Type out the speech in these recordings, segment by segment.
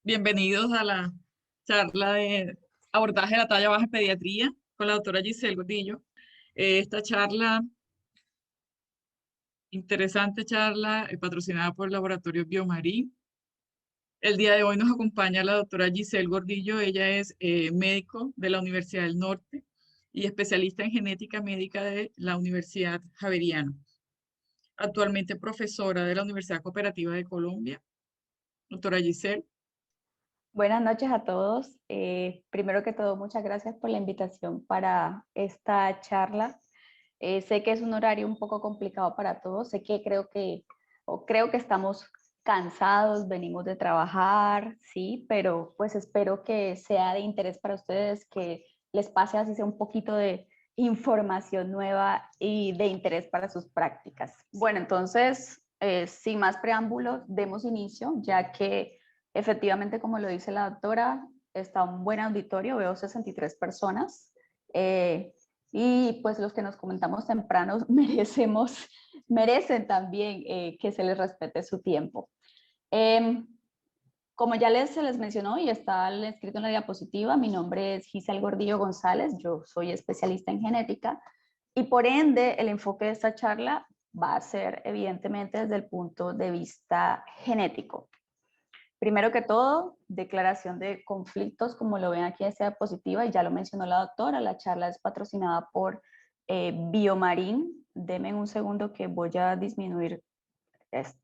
Bienvenidos a la charla de abordaje de la talla baja en pediatría con la doctora Giselle Gordillo. Esta charla, interesante charla, patrocinada por el Laboratorio Biomarín. El día de hoy nos acompaña la doctora Giselle Gordillo. Ella es médico de la Universidad del Norte y especialista en genética médica de la Universidad Javeriana. Actualmente profesora de la Universidad Cooperativa de Colombia. Doctora Giselle. Buenas noches a todos. Primero que todo, muchas gracias por la invitación para esta charla. Sé que es un horario un poco complicado para todos. Sé que creo que estamos cansados, venimos de trabajar, sí, pero pues espero que sea de interés para ustedes, que les pase así sea un poquito de información nueva y de interés para sus prácticas. Bueno, entonces, sin más preámbulos, demos inicio, ya que efectivamente, como lo dice la doctora, está un buen auditorio, veo 63 personas, y pues los que nos comentamos temprano merecen también que se les respete su tiempo. Como ya se les mencionó y está escrito en la diapositiva, mi nombre es Giselle Gordillo González, yo soy especialista en genética y por ende el enfoque de esta charla va a ser evidentemente desde el punto de vista genético. Primero que todo, declaración de conflictos, como lo ven aquí en esta diapositiva, y ya lo mencionó la doctora, la charla es patrocinada por Biomarín. Denme un segundo que voy a disminuir esto.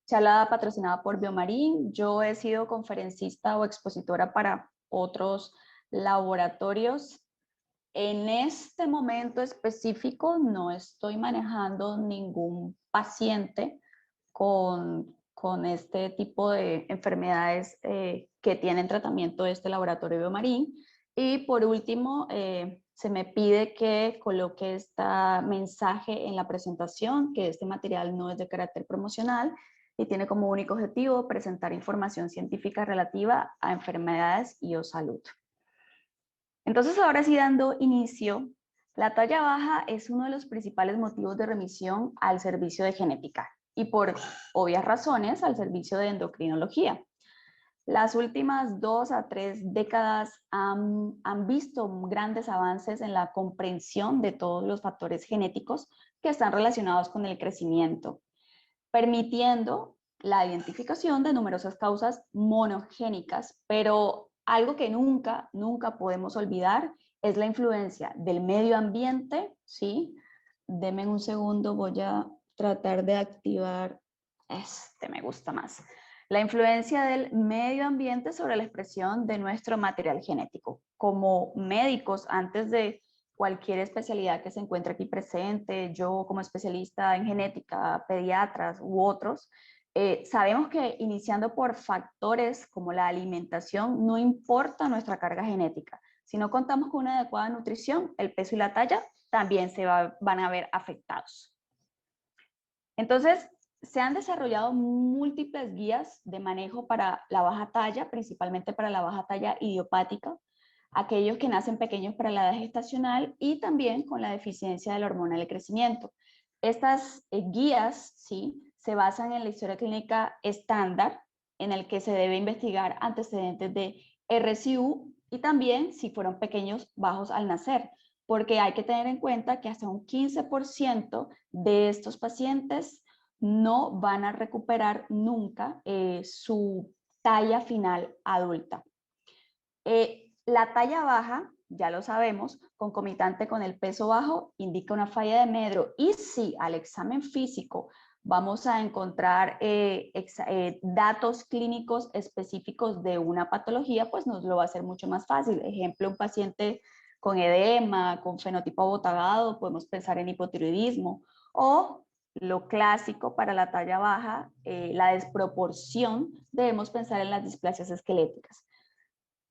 Charla patrocinada por Biomarín. Yo he sido conferencista o expositora para otros laboratorios. En este momento específico no estoy manejando ningún paciente con este tipo de enfermedades que tienen tratamiento de este laboratorio Biomarín. Y por último, se me pide que coloque este mensaje en la presentación, que este material no es de carácter promocional y tiene como único objetivo presentar información científica relativa a enfermedades y o salud. Entonces, ahora sí, dando inicio, la talla baja es uno de los principales motivos de remisión al servicio de genética y por obvias razones al servicio de endocrinología. Las últimas 2 a 3 décadas han visto grandes avances en la comprensión de todos los factores genéticos que están relacionados con el crecimiento, permitiendo la identificación de numerosas causas monogénicas, pero algo que nunca podemos olvidar es la influencia del medio ambiente, ¿sí? Denme un segundo, voy a tratar de activar, me gusta más. La influencia del medio ambiente sobre la expresión de nuestro material genético. Como médicos, antes de cualquier especialidad que se encuentre aquí presente, yo como especialista en genética, pediatras u otros, sabemos que iniciando por factores como la alimentación, no importa nuestra carga genética. Si no contamos con una adecuada nutrición, el peso y la talla también van a ver afectados. Entonces, se han desarrollado múltiples guías de manejo para la baja talla, principalmente para la baja talla idiopática, aquellos que nacen pequeños para la edad gestacional y también con la deficiencia de la hormona del crecimiento. Estas guías, ¿sí?, se basan en la historia clínica estándar, en el que se debe investigar antecedentes de RCU y también si fueron pequeños bajos al nacer, porque hay que tener en cuenta que hasta un 15% de estos pacientes no van a recuperar nunca su talla final adulta. La talla baja, ya lo sabemos, concomitante con el peso bajo, indica una falla de medro. Y si al examen físico vamos a encontrar datos clínicos específicos de una patología, pues nos lo va a hacer mucho más fácil. Ejemplo, un paciente con edema, con fenotipo abotagado, podemos pensar en hipotiroidismo. O lo clásico para la talla baja, la desproporción, debemos pensar en las displasias esqueléticas.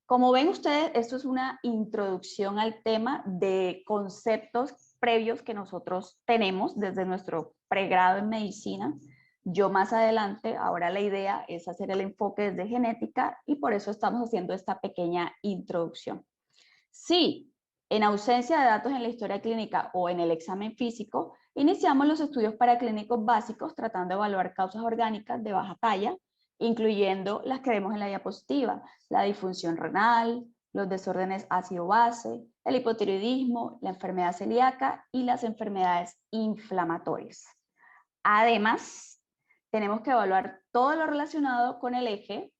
Como ven ustedes, esto es una introducción al tema de conceptos previos que nosotros tenemos desde nuestro pregrado en medicina. Yo más adelante, ahora la idea es hacer el enfoque desde genética y por eso estamos haciendo esta pequeña introducción. Sí, en ausencia de datos en la historia clínica o en el examen físico, iniciamos los estudios paraclínicos básicos tratando de evaluar causas orgánicas de baja talla incluyendo las que vemos en la diapositiva, la disfunción renal, los desórdenes ácido-base, el hipotiroidismo, la enfermedad celíaca y las enfermedades inflamatorias. Además, tenemos que evaluar todo lo relacionado con el eje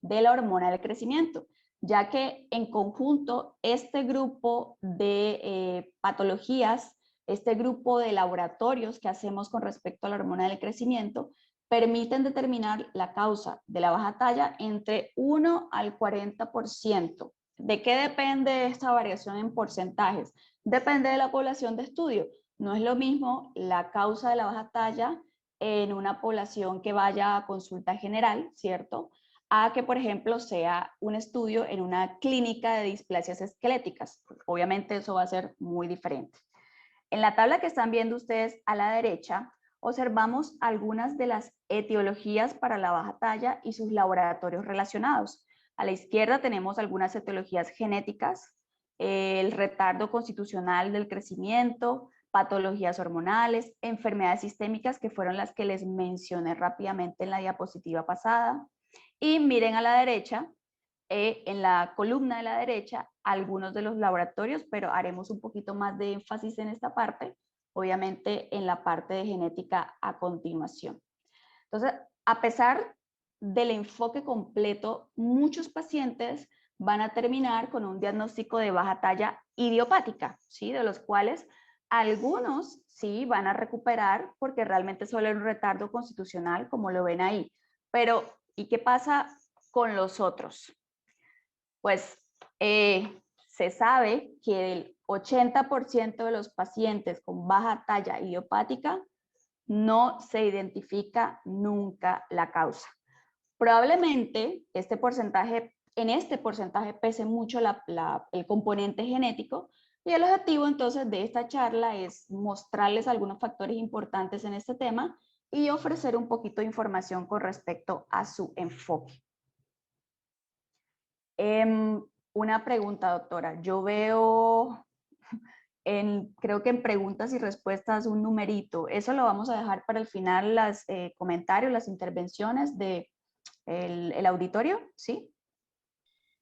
de la hormona del crecimiento, ya que en conjunto este grupo de patologías, este grupo de laboratorios que hacemos con respecto a la hormona del crecimiento, permiten determinar la causa de la baja talla entre 1 al 40%. ¿De qué depende esta variación en porcentajes? Depende de la población de estudio. No es lo mismo la causa de la baja talla en una población que vaya a consulta general, ¿cierto?, a que, por ejemplo, sea un estudio en una clínica de displasias esqueléticas. Obviamente eso va a ser muy diferente. En la tabla que están viendo ustedes a la derecha, observamos algunas de las etiologías para la baja talla y sus laboratorios relacionados. A la izquierda tenemos algunas etiologías genéticas, el retardo constitucional del crecimiento, patologías hormonales, enfermedades sistémicas, que fueron las que les mencioné rápidamente en la diapositiva pasada. Y miren a la derecha, en la columna de la derecha, algunos de los laboratorios, pero haremos un poquito más de énfasis en esta parte, obviamente en la parte de genética a continuación. Entonces, a pesar del enfoque completo, muchos pacientes van a terminar con un diagnóstico de baja talla idiopática, ¿sí?, de los cuales algunos sí van a recuperar porque realmente solo es un retardo constitucional, como lo ven ahí. Pero, ¿y qué pasa con los otros? Pues se sabe que el 80% de los pacientes con baja talla idiopática no se identifica nunca la causa. Probablemente en este porcentaje pese mucho el componente genético, y el objetivo entonces de esta charla es mostrarles algunos factores importantes en este tema y ofrecer un poquito de información con respecto a su enfoque. Una pregunta, doctora. Yo veo, creo que en preguntas y respuestas, un numerito. ¿Eso lo vamos a dejar para el final, los comentarios, las intervenciones del el auditorio? ¿Sí?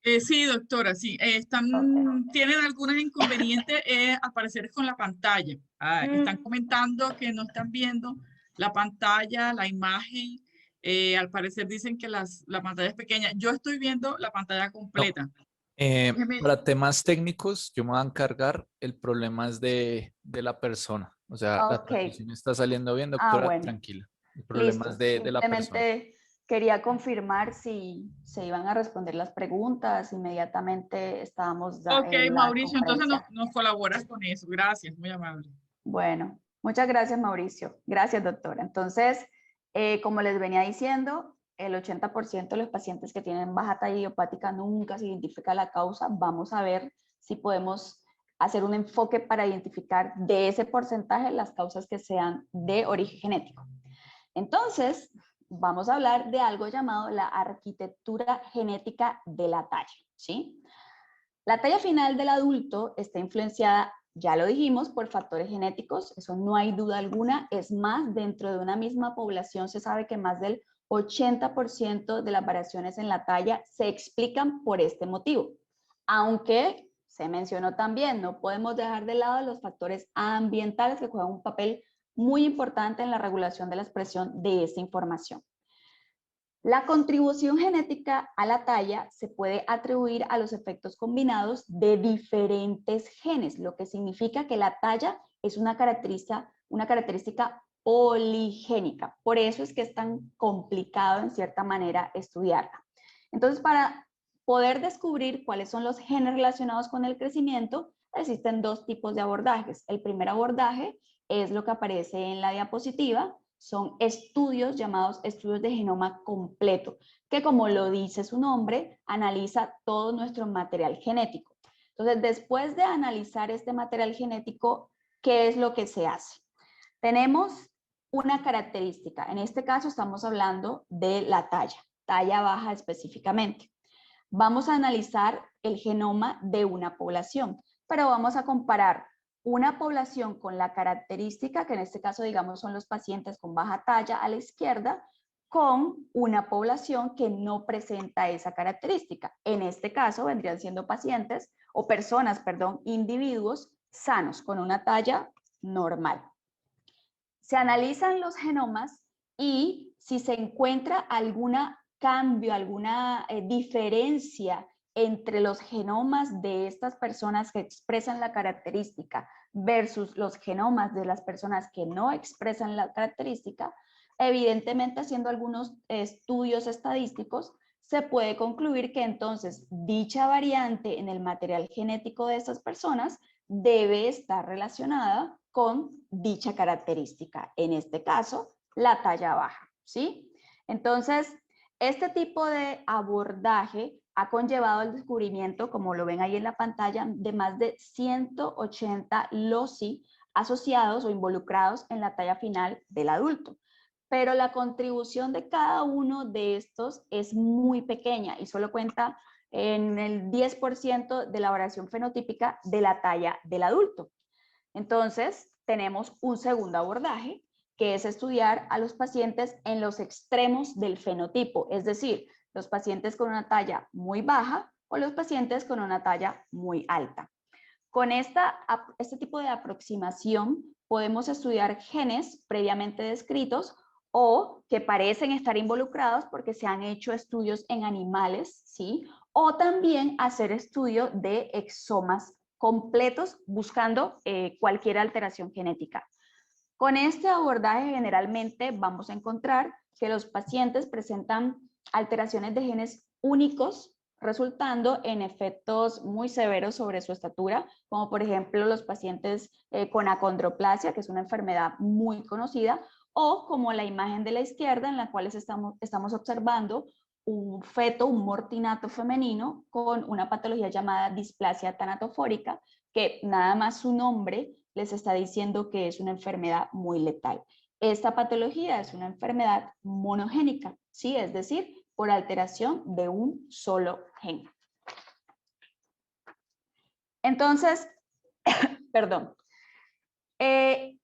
Sí, doctora, sí. Tienen algunos inconvenientes al parecer con la pantalla. Están comentando que no están viendo la pantalla, la imagen. Al parecer dicen que la pantalla es pequeña. Yo estoy viendo la pantalla No, completa. Déjeme- para temas técnicos, yo me voy a encargar. El problema es de la persona. O sea, la Ok. transmisión está saliendo bien, Ah, doctora, bueno. tranquila. El problema es Listo. de la persona. Simplemente quería confirmar si se iban a responder las preguntas. Inmediatamente estábamos Ok, en la Mauricio, entonces conferencia. nos colaboras con eso. Gracias, muy amable. Bueno, muchas gracias, Mauricio. Gracias, doctora. Entonces, como les venía diciendo, el 80% de los pacientes que tienen baja talla idiopática nunca se identifica la causa. Vamos a ver si podemos hacer un enfoque para identificar de ese porcentaje las causas que sean de origen genético. Entonces, vamos a hablar de algo llamado la arquitectura genética de la talla, ¿sí? La talla final del adulto está influenciada, ya lo dijimos, por factores genéticos, eso no hay duda alguna. Es más, dentro de una misma población se sabe que más del 80% de las variaciones en la talla se explican por este motivo. Aunque se mencionó también, no podemos dejar de lado los factores ambientales que juegan un papel muy importante en la regulación de la expresión de esta información. La contribución genética a la talla se puede atribuir a los efectos combinados de diferentes genes, lo que significa que la talla es una característica poligénica. Por eso es que es tan complicado en cierta manera estudiarla. Entonces, para poder descubrir cuáles son los genes relacionados con el crecimiento, existen dos tipos de abordajes. El primer abordaje es lo que aparece en la diapositiva. Son estudios llamados estudios de genoma completo, que como lo dice su nombre, analiza todo nuestro material genético. Entonces, después de analizar este material genético, ¿qué es lo que se hace? Tenemos una característica. En este caso estamos hablando de la talla baja específicamente. Vamos a analizar el genoma de una población, pero vamos a comparar una población con la característica, que en este caso digamos son los pacientes con baja talla a la izquierda, con una población que no presenta esa característica. En este caso vendrían siendo pacientes o personas, perdón, individuos sanos con una talla normal. Se analizan los genomas y si se encuentra algún cambio, alguna diferencia entre los genomas de estas personas que expresan la característica versus los genomas de las personas que no expresan la característica, evidentemente haciendo algunos estudios estadísticos, se puede concluir que entonces dicha variante en el material genético de estas personas debe estar relacionada con dicha característica, en este caso, la talla baja, ¿sí? Entonces, este tipo de abordaje ha conllevado el descubrimiento, como lo ven ahí en la pantalla, de más de 180 loci asociados o involucrados en la talla final del adulto. Pero la contribución de cada uno de estos es muy pequeña y solo cuenta en el 10% de la variación fenotípica de la talla del adulto. Entonces, tenemos un segundo abordaje, que es estudiar a los pacientes en los extremos del fenotipo, es decir, los pacientes con una talla muy baja o los pacientes con una talla muy alta. Con este tipo de aproximación podemos estudiar genes previamente descritos o que parecen estar involucrados porque se han hecho estudios en animales, ¿sí? O también hacer estudio de exomas completos buscando cualquier alteración genética. Con este abordaje generalmente vamos a encontrar que los pacientes presentan alteraciones de genes únicos, resultando en efectos muy severos sobre su estatura, como por ejemplo los pacientes con acondroplasia, que es una enfermedad muy conocida, o como la imagen de la izquierda en la cual estamos observando un feto, un mortinato femenino con una patología llamada displasia tanatofórica, que nada más su nombre les está diciendo que es una enfermedad muy letal. Esta patología es una enfermedad monogénica, ¿sí? Es decir, por alteración de un solo gen. Entonces, perdón, ¿qué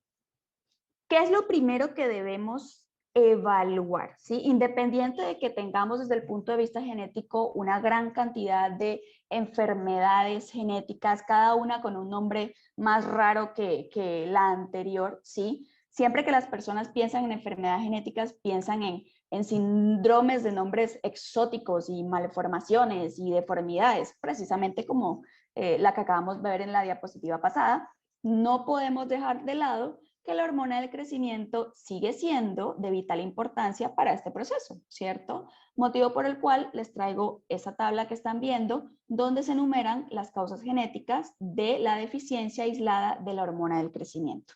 es lo primero que debemos evaluar? ¿Sí? Independiente de que tengamos desde el punto de vista genético una gran cantidad de enfermedades genéticas, cada una con un nombre más raro que la anterior, ¿sí? Siempre que las personas piensan en enfermedades genéticas, piensan en síndromes de nombres exóticos y malformaciones y deformidades, precisamente como la que acabamos de ver en la diapositiva pasada. No podemos dejar de lado que la hormona del crecimiento sigue siendo de vital importancia para este proceso, ¿cierto? Motivo por el cual les traigo esa tabla que están viendo, donde se enumeran las causas genéticas de la deficiencia aislada de la hormona del crecimiento.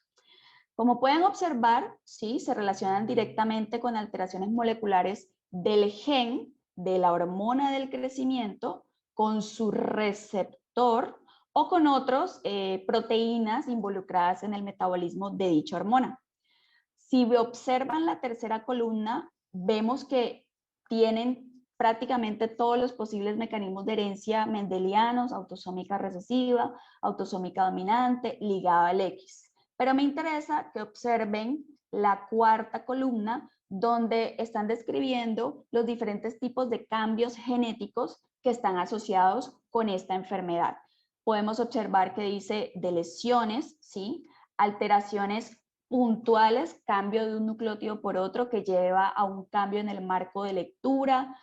Como pueden observar, sí, se relacionan directamente con alteraciones moleculares del gen de la hormona del crecimiento con su receptor o con otras proteínas involucradas en el metabolismo de dicha hormona. Si observan la tercera columna, vemos que tienen prácticamente todos los posibles mecanismos de herencia mendelianos, autosómica recesiva, autosómica dominante, ligada al X. Pero me interesa que observen la cuarta columna, donde están describiendo los diferentes tipos de cambios genéticos que están asociados con esta enfermedad. Podemos observar que dice de lesiones, ¿sí? Alteraciones puntuales, cambio de un nucleótido por otro que lleva a un cambio en el marco de lectura,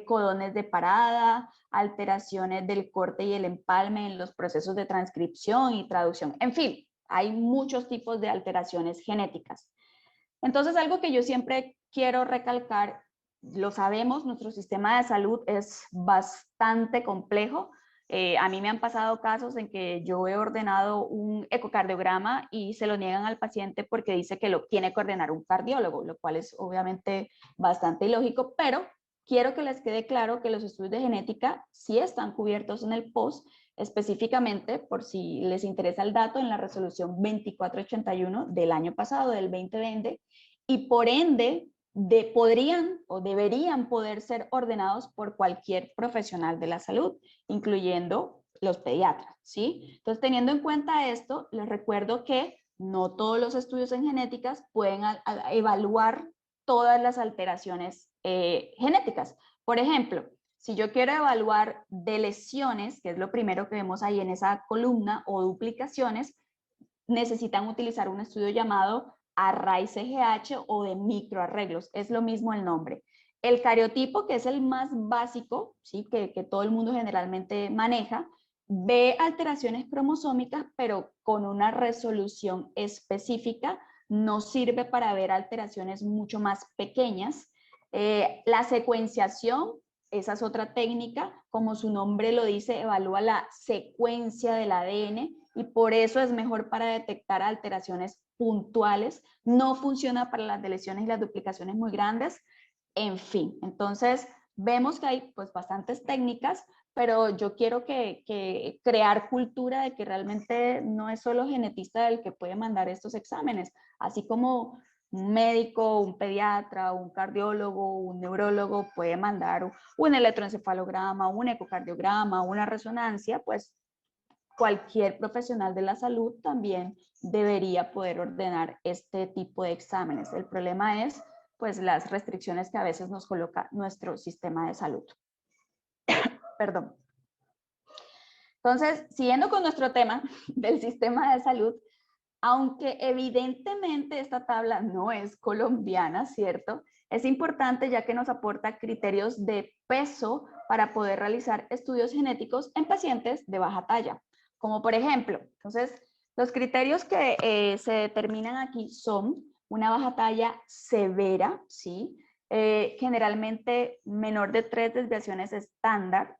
codones de parada, alteraciones del corte y el empalme en los procesos de transcripción y traducción. En fin, hay muchos tipos de alteraciones genéticas. Entonces, algo que yo siempre quiero recalcar, lo sabemos, nuestro sistema de salud es bastante complejo. A mí me han pasado casos en que yo he ordenado un ecocardiograma y se lo niegan al paciente porque dice que lo tiene que ordenar un cardiólogo, lo cual es obviamente bastante ilógico, pero quiero que les quede claro que los estudios de genética sí están cubiertos en el POS, específicamente, por si les interesa el dato, en la resolución 2481 del año pasado, del 2020, y por ende podrían o deberían poder ser ordenados por cualquier profesional de la salud, incluyendo los pediatras, ¿sí? Entonces, teniendo en cuenta esto, les recuerdo que no todos los estudios en genéticas pueden evaluar todas las alteraciones genéticas. Por ejemplo, si yo quiero evaluar de lesiones, que es lo primero que vemos ahí en esa columna, o duplicaciones, necesitan utilizar un estudio llamado Array-CGH o de microarreglos, es lo mismo el nombre. El cariotipo, que es el más básico, ¿sí? que todo el mundo generalmente maneja, ve alteraciones cromosómicas, pero con una resolución específica, no sirve para ver alteraciones mucho más pequeñas. La secuenciación, esa es otra técnica, como su nombre lo dice, evalúa la secuencia del ADN y por eso es mejor para detectar alteraciones puntuales. No funciona para las deleciones y las duplicaciones muy grandes. En fin, entonces vemos que hay pues bastantes técnicas, pero yo quiero que crear cultura de que realmente no es solo genetista el que puede mandar estos exámenes, así como un médico, un pediatra, un cardiólogo, un neurólogo puede mandar un electroencefalograma, un ecocardiograma, una resonancia, pues cualquier profesional de la salud también debería poder ordenar este tipo de exámenes. El problema es pues las restricciones que a veces nos coloca nuestro sistema de salud. Perdón. Entonces, siguiendo con nuestro tema del sistema de salud, aunque evidentemente esta tabla no es colombiana, ¿cierto? Es importante ya que nos aporta criterios de peso para poder realizar estudios genéticos en pacientes de baja talla. Como por ejemplo, entonces, los criterios que se determinan aquí son una baja talla severa, ¿sí? Generalmente menor de 3 desviaciones estándar,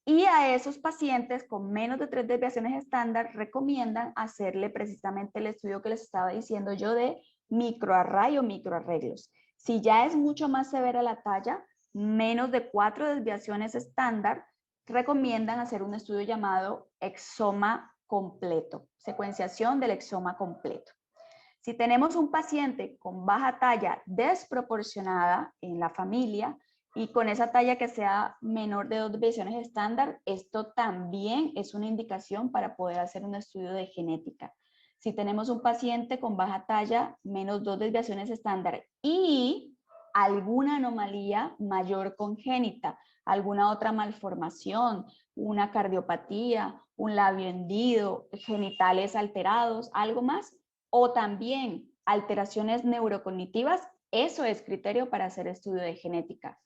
y a esos pacientes con menos de 3 desviaciones estándar recomiendan hacerle precisamente el estudio que les estaba diciendo yo de microarray o microarreglos. Si ya es mucho más severa la talla, menos de 4 desviaciones estándar, recomiendan hacer un estudio llamado exoma completo, secuenciación del exoma completo. Si tenemos un paciente con baja talla desproporcionada en la familia y con esa talla que sea menor de 2 desviaciones estándar, esto también es una indicación para poder hacer un estudio de genética. Si tenemos un paciente con baja talla, menos 2 desviaciones estándar y alguna anomalía mayor congénita, alguna otra malformación, una cardiopatía, un labio hendido, genitales alterados, algo más, o también alteraciones neurocognitivas, eso es criterio para hacer estudio de genética.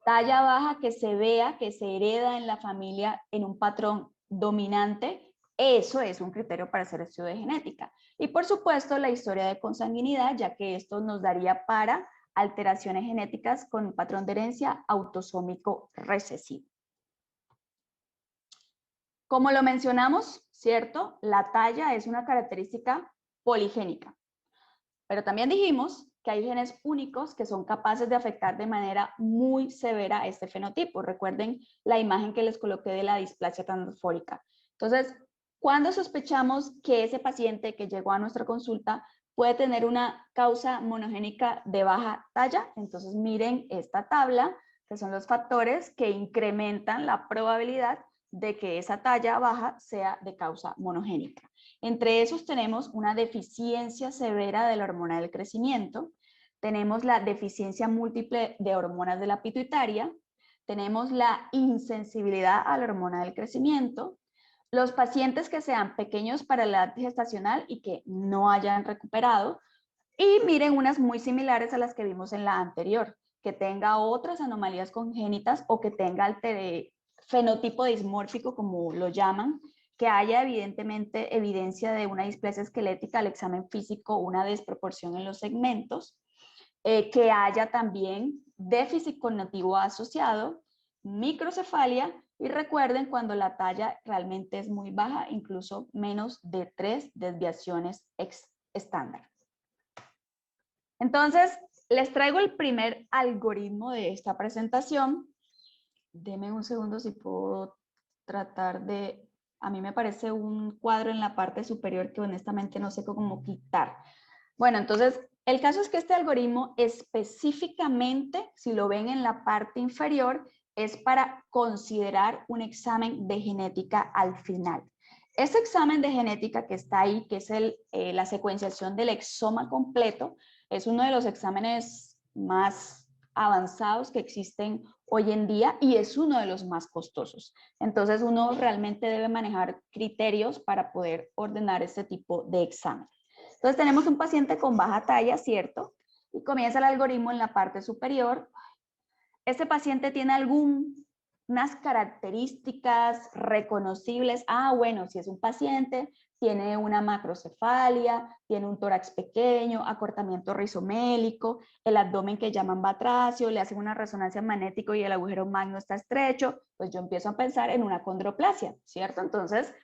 Talla baja que se vea que se hereda en la familia en un patrón dominante, eso es un criterio para hacer estudio de genética. Y por supuesto la historia de consanguinidad, ya que esto nos daría para alteraciones genéticas con un patrón de herencia autosómico recesivo. Como lo mencionamos, ¿cierto? La talla es una característica poligénica. Pero también dijimos que hay genes únicos que son capaces de afectar de manera muy severa este fenotipo. Recuerden la imagen que les coloqué de la displasia transfórica. Entonces, ¿cuándo sospechamos que ese paciente que llegó a nuestra consulta puede tener una causa monogénica de baja talla? Entonces, miren esta tabla, que son los factores que incrementan la probabilidad de que esa talla baja sea de causa monogénica. Entre esos tenemos una deficiencia severa de la hormona del crecimiento, tenemos la deficiencia múltiple de hormonas de la pituitaria, tenemos la insensibilidad a la hormona del crecimiento, los pacientes que sean pequeños para la edad gestacional y que no hayan recuperado, y miren unas muy similares a las que vimos en la anterior, que tenga otras anomalías congénitas o que tenga fenotipo dismórfico, como lo llaman, que haya evidentemente evidencia de una displasia esquelética al examen físico, una desproporción en los segmentos, que haya también déficit cognitivo asociado, microcefalia, y recuerden cuando la talla realmente es muy baja, incluso menos de 3 desviaciones estándar. Entonces, les traigo el primer algoritmo de esta presentación. Deme un segundo si puedo tratar de... A mí me parece un cuadro en la parte superior que honestamente no sé cómo quitar. Bueno, entonces, el caso es que este algoritmo específicamente, si lo ven en la parte inferior, es para considerar un examen de genética al final. Este examen de genética que está ahí, que es la secuenciación del exoma completo, es uno de los exámenes más avanzados que existen hoy en día y es uno de los más costosos. Entonces uno realmente debe manejar criterios para poder ordenar este tipo de examen. Entonces tenemos un paciente con baja talla, ¿cierto? Y comienza el algoritmo en la parte superior. Este paciente tiene algunas características reconocibles. Ah, bueno, si es un paciente, tiene una macrocefalia, tiene un tórax pequeño, acortamiento rizomélico, el abdomen que llaman batracio, le hacen una resonancia magnética y el agujero magno está estrecho, pues yo empiezo a pensar en una condroplasia, ¿cierto? Entonces,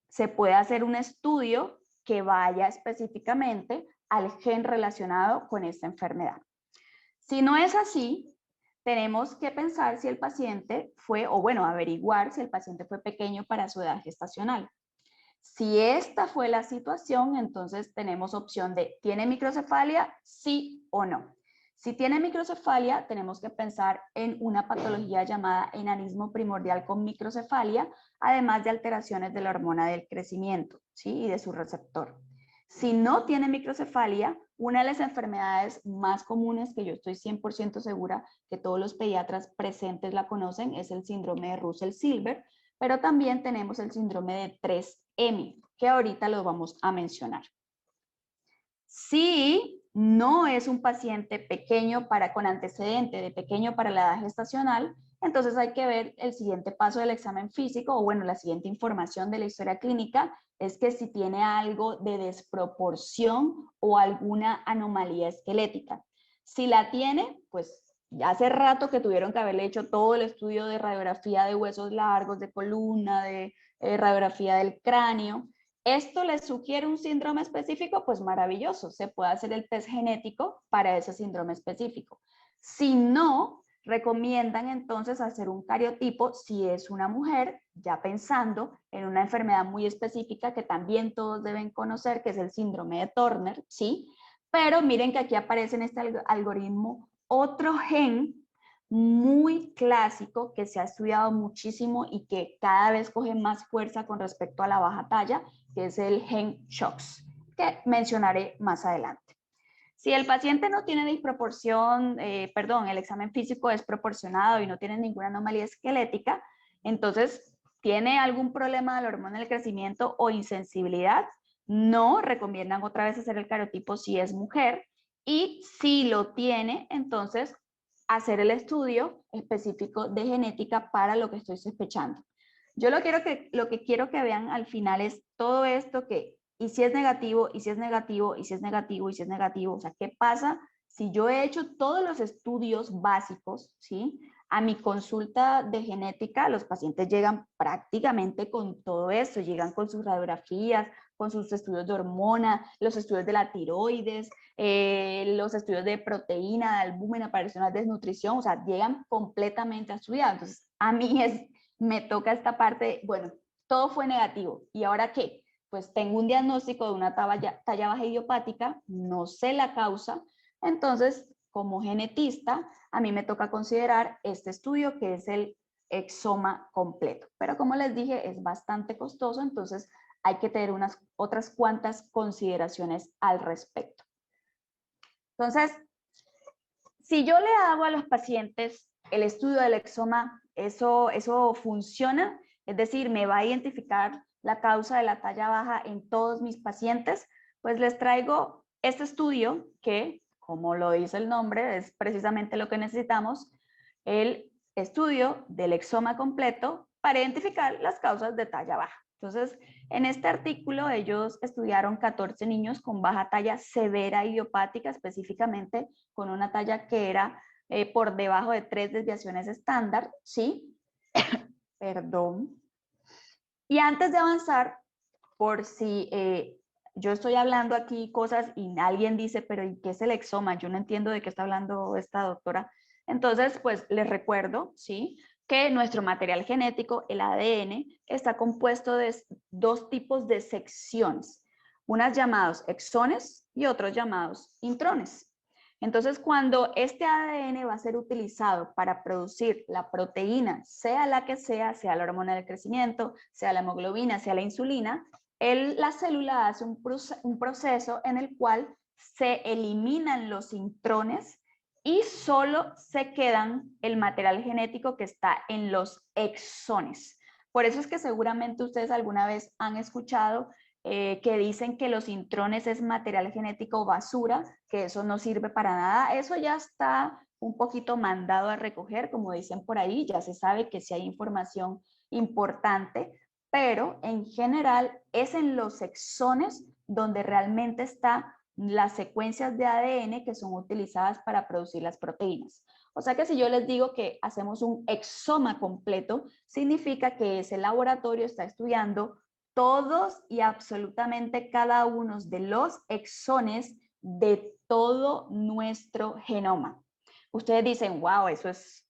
se puede hacer un estudio que vaya específicamente al gen relacionado con esta enfermedad. Si no es así, tenemos que pensar si el paciente fue, o bueno, averiguar si el paciente fue pequeño para su edad gestacional. Si esta fue la situación, entonces tenemos opción de, ¿tiene microcefalia? Sí o no. Si tiene microcefalia, tenemos que pensar en una patología llamada enanismo primordial con microcefalia, además de alteraciones de la hormona del crecimiento, ¿sí? Y de su receptor. Si no tiene microcefalia, una de las enfermedades más comunes que yo estoy 100% segura que todos los pediatras presentes la conocen es el síndrome de Russell-Silver, pero también tenemos el síndrome de 3M, que ahorita lo vamos a mencionar. Si no es un paciente pequeño con antecedente de pequeño para la edad gestacional, entonces hay que ver el siguiente paso del examen físico, o bueno, la siguiente información de la historia clínica, es que si tiene algo de desproporción o alguna anomalía esquelética. Si la tiene, pues ya hace rato que tuvieron que haberle hecho todo el estudio de radiografía de huesos largos, de columna, de radiografía del cráneo. ¿Esto les sugiere un síndrome específico? Pues maravilloso, se puede hacer el test genético para ese síndrome específico. Si no, recomiendan entonces hacer un cariotipo si es una mujer, ya pensando en una enfermedad muy específica que también todos deben conocer, que es el síndrome de Turner, ¿sí? Pero miren que aquí aparece en este algoritmo otro gen muy clásico que se ha estudiado muchísimo y que cada vez coge más fuerza con respecto a la baja talla, que es el gen SHOX, que mencionaré más adelante. Si el paciente no tiene disproporción, el examen físico es proporcionado y no tiene ninguna anomalía esquelética, entonces tiene algún problema de la hormona del crecimiento o insensibilidad, no recomiendan otra vez hacer el cariotipo si es mujer, y si lo tiene, entonces hacer el estudio específico de genética para lo que estoy sospechando. Yo lo que quiero que vean al final es todo esto que, y si es negativo, y si es negativo, y si es negativo, y si es negativo, o sea, ¿qué pasa si yo he hecho todos los estudios básicos, ¿sí? A mi consulta de genética, los pacientes llegan prácticamente con todo esto, llegan con sus radiografías, con sus estudios de hormona, los estudios de la tiroides, los estudios de proteína, de albúmina, aparición de desnutrición, o sea, llegan completamente a estudiar. Entonces, a mí me toca esta parte, bueno, todo fue negativo, ¿y ahora qué? Pues tengo un diagnóstico de una talla baja idiopática, no sé la causa, entonces, como genetista, a mí me toca considerar este estudio que es el exoma completo. Pero como les dije, es bastante costoso, entonces hay que tener otras cuantas consideraciones al respecto. Entonces, si yo le hago a los pacientes el estudio del exoma, eso funciona, es decir, me va a identificar la causa de la talla baja en todos mis pacientes, pues les traigo este estudio que, como lo dice el nombre, es precisamente lo que necesitamos, el estudio del exoma completo para identificar las causas de talla baja. Entonces, en este artículo ellos estudiaron 14 niños con baja talla severa idiopática, específicamente con una talla que era por debajo de 3 desviaciones estándar, ¿sí? Perdón. Y antes de avanzar, por si yo estoy hablando aquí cosas y alguien dice, pero ¿y qué es el exoma? Yo no entiendo de qué está hablando esta doctora. Entonces, pues les recuerdo, ¿sí? Que nuestro material genético, el ADN, está compuesto de dos tipos de secciones, unas llamados exones y otros llamados intrones. Entonces, cuando este ADN va a ser utilizado para producir la proteína, sea la que sea la hormona del crecimiento, sea la hemoglobina, sea la insulina, la célula hace un proceso en el cual se eliminan los intrones y solo se quedan el material genético que está en los exones. Por eso es que seguramente ustedes alguna vez han escuchado que dicen que los intrones es material genético basura, que eso no sirve para nada. Eso ya está un poquito mandado a recoger, como dicen por ahí, ya se sabe que sí hay información importante, pero en general es en los exones donde realmente está las secuencias de ADN que son utilizadas para producir las proteínas. O sea que si yo les digo que hacemos un exoma completo, significa que ese laboratorio está estudiando todos y absolutamente cada uno de los exones de todo nuestro genoma. Ustedes dicen, wow, eso es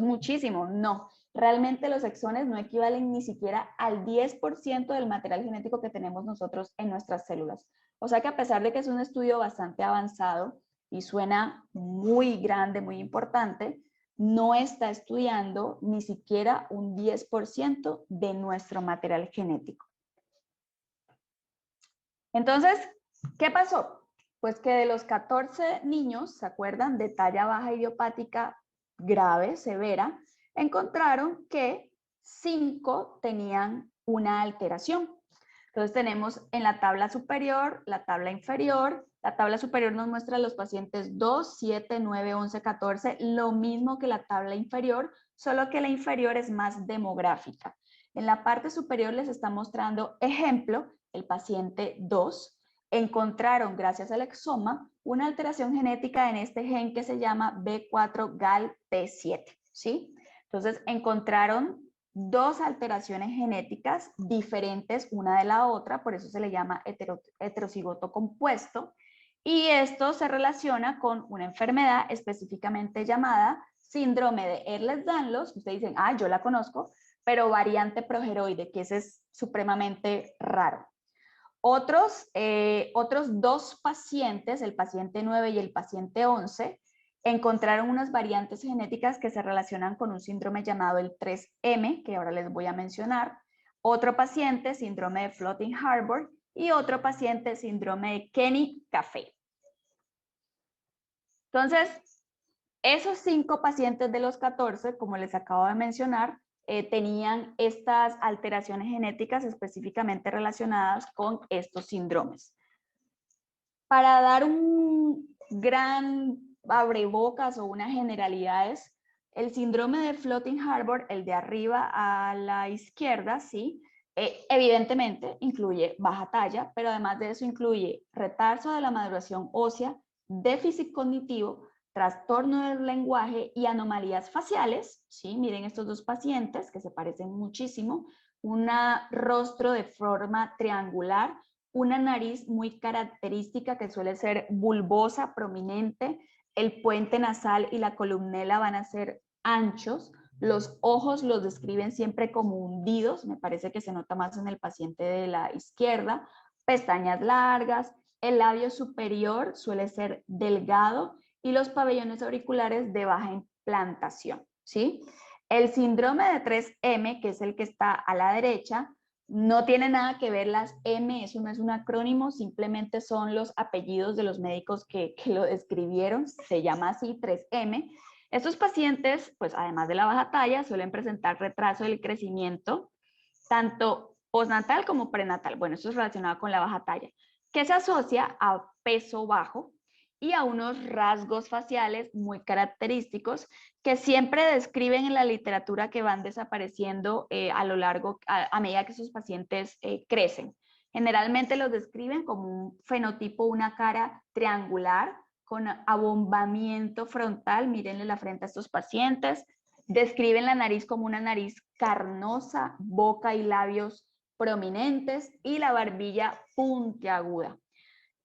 muchísimo. No, realmente los exones no equivalen ni siquiera al 10% del material genético que tenemos nosotros en nuestras células. O sea que a pesar de que es un estudio bastante avanzado y suena muy grande, muy importante, no está estudiando ni siquiera un 10% de nuestro material genético. Entonces, ¿qué pasó? Pues que de los 14 niños, ¿se acuerdan? De talla baja idiopática grave, severa, encontraron que 5 tenían una alteración. Entonces tenemos en la tabla superior, la tabla inferior. La tabla superior nos muestra a los pacientes 2, 7, 9, 11, 14, lo mismo que la tabla inferior, solo que la inferior es más demográfica. En la parte superior les está mostrando ejemplo, el paciente 2, encontraron gracias al exoma una alteración genética en este gen que se llama B4-GALT7, ¿sí? Entonces encontraron 2 alteraciones genéticas diferentes una de la otra, por eso se le llama heterocigoto compuesto, y esto se relaciona con una enfermedad específicamente llamada síndrome de Ehlers-Danlos. Ustedes dicen, ah, yo la conozco, pero variante progeroide, que ese es supremamente raro. Otros 2 pacientes, el paciente 9 y el paciente 11, encontraron unas variantes genéticas que se relacionan con un síndrome llamado el 3M, que ahora les voy a mencionar. Otro paciente, síndrome de Floating Harbor, y otro paciente, síndrome de Kenny-Café. Entonces, esos 5 pacientes de los 14, como les acabo de mencionar, tenían estas alteraciones genéticas específicamente relacionadas con estos síndromes. Para dar un gran abrebocas o unas generalidades, el síndrome de Floating Harbor, el de arriba a la izquierda, ¿sí? Evidentemente incluye baja talla, pero además de eso incluye retardo de la maduración ósea, déficit cognitivo, trastorno del lenguaje y anomalías faciales, ¿sí? Miren estos 2 pacientes que se parecen muchísimo, un rostro de forma triangular, una nariz muy característica que suele ser bulbosa, prominente, el puente nasal y la columela van a ser anchos, los ojos los describen siempre como hundidos, me parece que se nota más en el paciente de la izquierda, pestañas largas, el labio superior suele ser delgado y los pabellones auriculares de baja implantación, ¿sí? El síndrome de 3M, que es el que está a la derecha, no tiene nada que ver las M, eso no es un acrónimo, simplemente son los apellidos de los médicos que lo describieron, se llama así 3M. Estos pacientes, pues además de la baja talla, suelen presentar retraso del crecimiento, tanto postnatal como prenatal. Bueno, esto es relacionado con la baja talla, que se asocia a peso bajo y a unos rasgos faciales muy característicos que siempre describen en la literatura que van desapareciendo a lo largo, a medida que sus pacientes crecen. Generalmente los describen como un fenotipo, una cara triangular con abombamiento frontal, mírenle la frente a estos pacientes, describen la nariz como una nariz carnosa, boca y labios prominentes y la barbilla puntiaguda.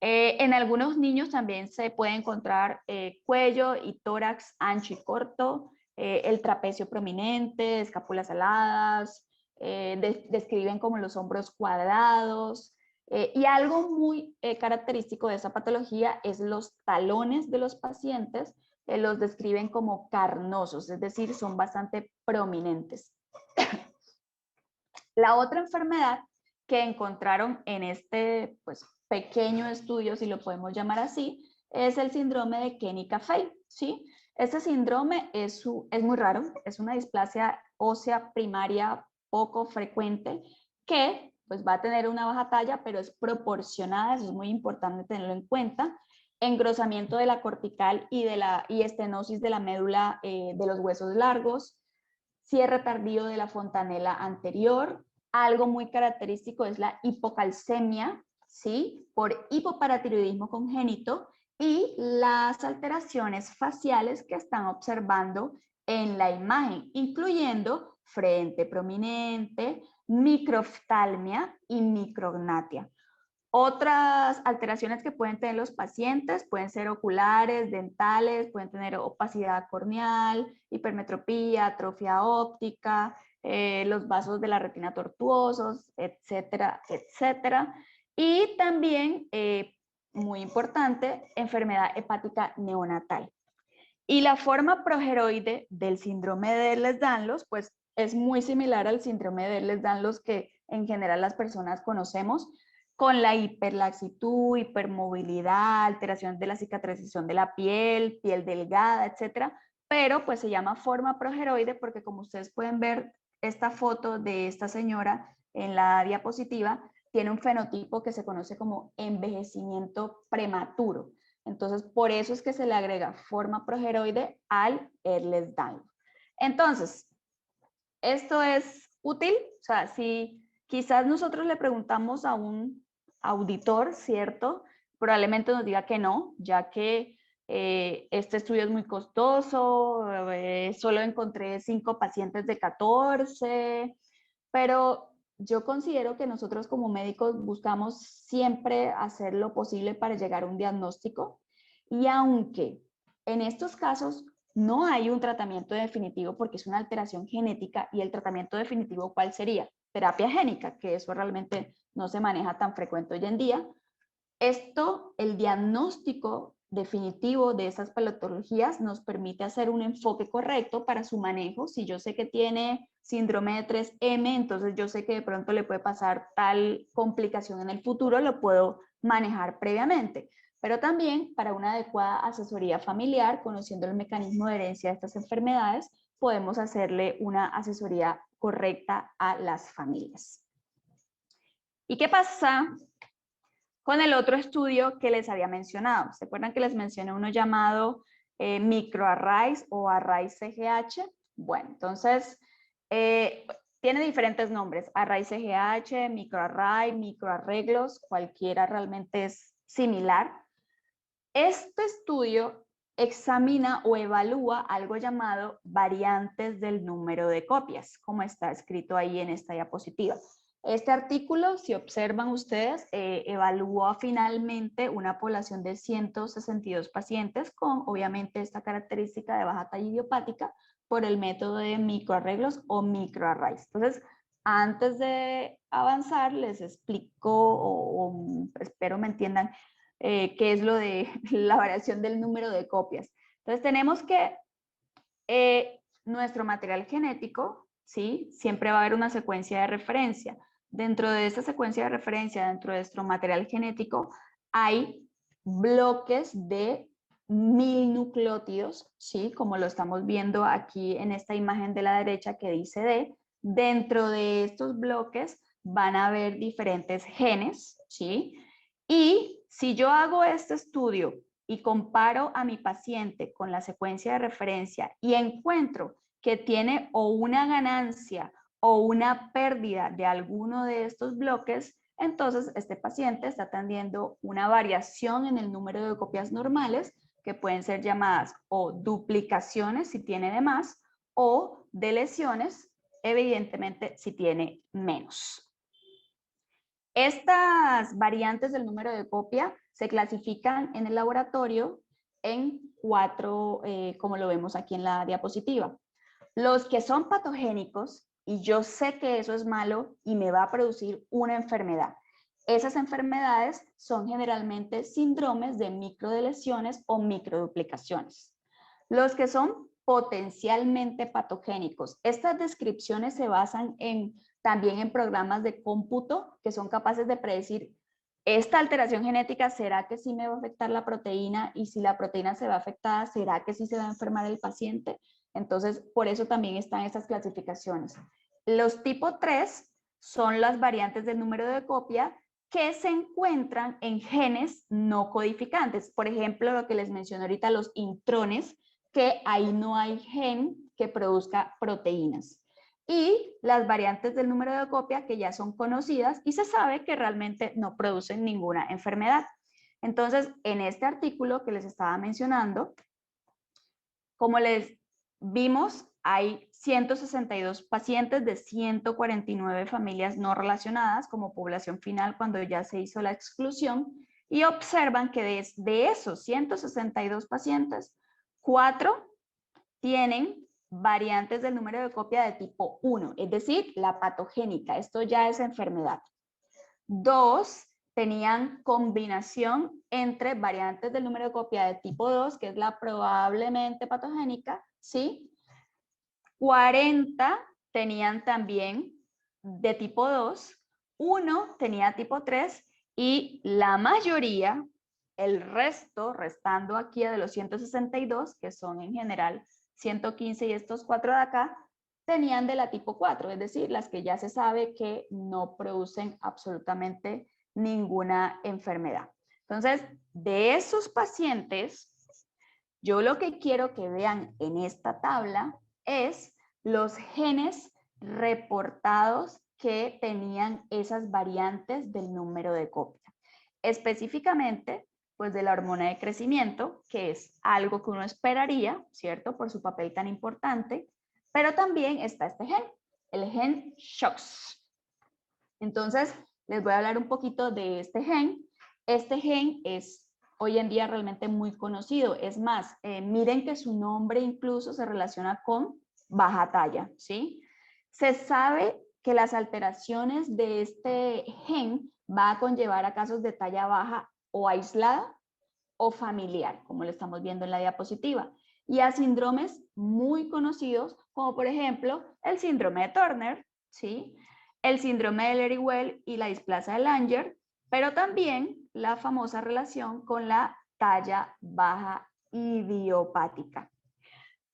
En algunos niños también se puede encontrar cuello y tórax ancho y corto, el trapecio prominente, escápulas aladas, describen como los hombros cuadrados, y algo muy característico de esa patología es los talones de los pacientes, los describen como carnosos, es decir, son bastante prominentes. La otra enfermedad que encontraron en este pequeño estudio, si lo podemos llamar así, es el síndrome de Kenny-Café, ¿sí? Este síndrome es muy raro, es una displasia ósea primaria poco frecuente que pues va a tener una baja talla, pero es proporcionada, eso es muy importante tenerlo en cuenta, engrosamiento de la cortical y estenosis de la médula de los huesos largos, cierre tardío de la fontanela anterior. Algo muy característico es la hipocalcemia, ¿sí? Por hipoparatiroidismo congénito y las alteraciones faciales que están observando en la imagen, incluyendo frente prominente, microftalmia y micrognatia. Otras alteraciones que pueden tener los pacientes pueden ser oculares, dentales, pueden tener opacidad corneal, hipermetropía, atrofia óptica, los vasos de la retina tortuosos, etcétera, etcétera. Y también, muy importante, enfermedad hepática neonatal. Y la forma progeroide del síndrome de Ehlers-Danlos, pues es muy similar al síndrome de Ehlers-Danlos que en general las personas conocemos, con la hiperlaxitud, hipermovilidad, alteración de la cicatrización de la piel, piel delgada, etcétera, pero pues se llama forma progeroide porque como ustedes pueden ver esta foto de esta señora en la diapositiva, tiene un fenotipo que se conoce como envejecimiento prematuro. Entonces, por eso es que se le agrega forma progeroide al Ehlers-Danlos. Entonces, esto es útil, o sea, si quizás nosotros le preguntamos a un auditor, ¿cierto? Probablemente nos diga que no, ya que este estudio es muy costoso, solo encontré 5 pacientes de 14, pero yo considero que nosotros como médicos buscamos siempre hacer lo posible para llegar a un diagnóstico y aunque en estos casos no hay un tratamiento definitivo porque es una alteración genética y el tratamiento definitivo, ¿cuál sería? Terapia génica, que eso realmente no se maneja tan frecuente hoy en día. Esto, el diagnóstico definitivo de esas patologías nos permite hacer un enfoque correcto para su manejo. Si yo sé que tiene síndrome de 3M, entonces yo sé que de pronto le puede pasar tal complicación en el futuro, lo puedo manejar previamente. Pero también para una adecuada asesoría familiar, conociendo el mecanismo de herencia de estas enfermedades, podemos hacerle una asesoría correcta a las familias. ¿Y qué pasa con el otro estudio que les había mencionado? ¿Se acuerdan que les mencioné uno llamado microarrays o arrays CGH? Bueno, entonces tiene diferentes nombres, array CGH, microarray, microarreglos, cualquiera realmente es similar. Este estudio examina o evalúa algo llamado variantes del número de copias, como está escrito ahí en esta diapositiva. Este artículo, si observan ustedes, evaluó finalmente una población de 162 pacientes con, obviamente, esta característica de baja talla idiopática por el método de microarreglos o microarrays. Entonces, antes de avanzar, les explico, o espero me entiendan, qué es lo de la variación del número de copias. Entonces, tenemos que nuestro material genético, ¿sí? Siempre va a haber una secuencia de referencia. Dentro de esta secuencia de referencia, dentro de nuestro material genético, hay bloques de 1000 nucleótidos, ¿sí? Como lo estamos viendo aquí en esta imagen de la derecha que dice D. Dentro de estos bloques van a haber diferentes genes, ¿sí? Y si yo hago este estudio y comparo a mi paciente con la secuencia de referencia y encuentro que tiene o una ganancia o una pérdida de alguno de estos bloques, entonces este paciente está teniendo una variación en el número de copias normales que pueden ser llamadas o duplicaciones si tiene de más o deleciones, evidentemente si tiene menos. Estas variantes del número de copia se clasifican en el laboratorio en 4, como lo vemos aquí en la diapositiva. Los que son patogénicos, y yo sé que eso es malo y me va a producir una enfermedad. Esas enfermedades son generalmente síndromes de microdeleciones o microduplicaciones. Los que son potencialmente patogénicos. Estas descripciones se basan también en programas de cómputo que son capaces de predecir esta alteración genética, ¿será que sí me va a afectar la proteína? Y si la proteína se va afectada, ¿será que sí se va a enfermar el paciente? Entonces, por eso también están estas clasificaciones. Los tipo 3 son las variantes del número de copia que se encuentran en genes no codificantes. Por ejemplo, lo que les mencioné ahorita, los intrones, que ahí no hay gen que produzca proteínas. Y las variantes del número de copia que ya son conocidas y se sabe que realmente no producen ninguna enfermedad. Entonces, en este artículo que les estaba mencionando, como les vimos, hay 162 pacientes de 149 familias no relacionadas como población final cuando ya se hizo la exclusión, y observan que de esos 162 pacientes, 4 tienen variantes del número de copia de tipo 1, es decir, la patogénica. Esto ya es enfermedad. 2 tenían combinación entre variantes del número de copia de tipo 2, que es la probablemente patogénica, ¿sí? 40 tenían también de tipo 2, 1 tenía tipo 3 y la mayoría, el resto, restando aquí de los 162, que son en general 115 y estos 4 de acá, tenían de la tipo 4, es decir, las que ya se sabe que no producen absolutamente ninguna enfermedad. Entonces, de esos pacientes, yo lo que quiero que vean en esta tabla es los genes reportados que tenían esas variantes del número de copia. Específicamente, pues de la hormona de crecimiento, que es algo que uno esperaría, ¿cierto? Por su papel tan importante, pero también está este gen, el gen SHOX. Entonces, les voy a hablar un poquito de este gen. Este gen es hoy en día realmente muy conocido. Es más, miren que su nombre incluso se relaciona con baja talla, ¿sí? Se sabe que las alteraciones de este gen va a conllevar a casos de talla baja o aislada o familiar, como lo estamos viendo en la diapositiva, y a síndromes muy conocidos, como por ejemplo el síndrome de Turner, ¿sí? El síndrome de Leri-Well y la displasia de Langer, pero también la famosa relación con la talla baja idiopática.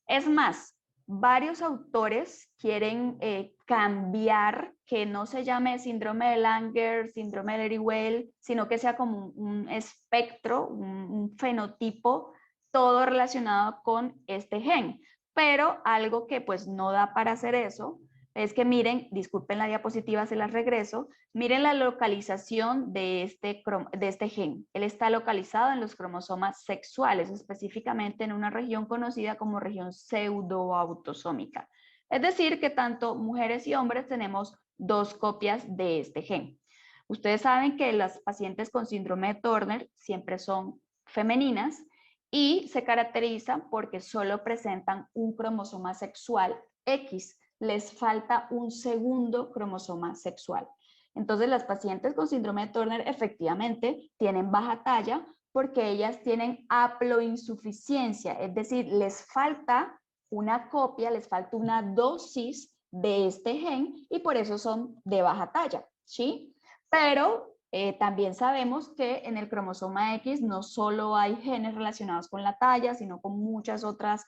Es más, varios autores quieren cambiar que no se llame síndrome de Langer, síndrome de Leri-Well, sino que sea como un espectro, un fenotipo, todo relacionado con este gen. Pero algo que pues no da para hacer eso es que miren, disculpen la diapositiva, se las regreso, miren la localización de este gen. Él está localizado en los cromosomas sexuales, específicamente en una región conocida como región pseudoautosómica. Es decir, que tanto mujeres y hombres tenemos 2 copias de este gen. Ustedes saben que las pacientes con síndrome de Turner siempre son femeninas y se caracterizan porque solo presentan un cromosoma sexual X. Les falta un segundo cromosoma sexual. Entonces, las pacientes con síndrome de Turner efectivamente tienen baja talla porque ellas tienen haploinsuficiencia, es decir, les falta una copia, les falta una dosis de este gen y por eso son de baja talla, ¿sí? Pero también sabemos que en el cromosoma X no solo hay genes relacionados con la talla, sino con muchas otras